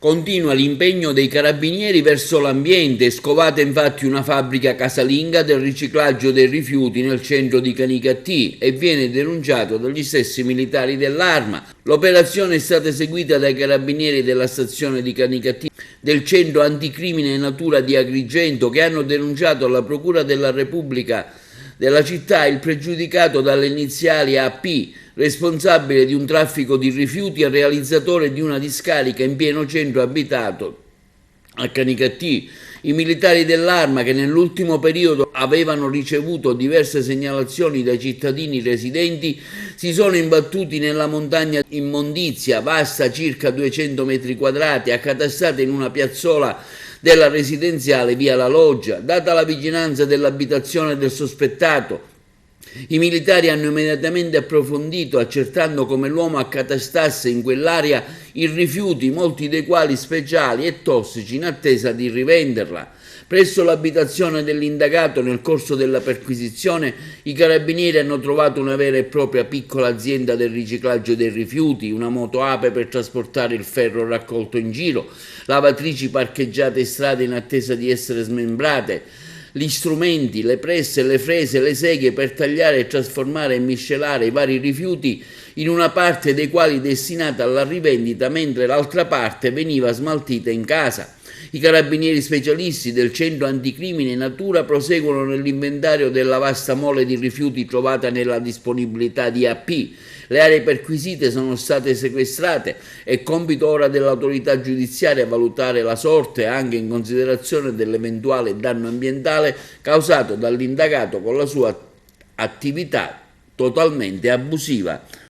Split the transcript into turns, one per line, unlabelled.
Continua l'impegno dei carabinieri verso l'ambiente, è scovata infatti una fabbrica casalinga del riciclaggio dei rifiuti nel centro di Canicattì e viene denunciato dagli stessi militari dell'Arma. L'operazione è stata eseguita dai carabinieri della stazione di Canicattì del centro anticrimine natura di Agrigento, che hanno denunciato alla Procura della Repubblica della città il pregiudicato dalle iniziali AP, responsabile di un traffico di rifiuti e realizzatore di una discarica in pieno centro abitato a Canicattì. I militari dell'Arma, che nell'ultimo periodo avevano ricevuto diverse segnalazioni dai cittadini residenti, si sono imbattuti nella montagna immondizia, vasta circa 200 metri quadrati, accatastata in una piazzola della residenziale via La Loggia. Data la vicinanza dell'abitazione del sospettato, i militari hanno immediatamente approfondito, accertando come l'uomo accatastasse in quell'area i rifiuti, molti dei quali speciali e tossici, in attesa di rivenderla. Presso l'abitazione dell'indagato, nel corso della perquisizione, i carabinieri hanno trovato una vera e propria piccola azienda del riciclaggio dei rifiuti, una moto ape per trasportare il ferro raccolto in giro, lavatrici parcheggiate in strada in attesa di essere smembrate, gli strumenti, le presse, le frese, le seghe per tagliare e trasformare e miscelare i vari rifiuti, in una parte dei quali destinata alla rivendita, mentre l'altra parte veniva smaltita in casa. I carabinieri specialisti del centro anticrimine natura proseguono nell'inventario della vasta mole di rifiuti trovata nella disponibilità di AP. Le aree perquisite sono state sequestrate. È compito ora dell'autorità giudiziaria valutare la sorte, anche in considerazione dell'eventuale danno ambientale causato dall'indagato con la sua attività totalmente abusiva.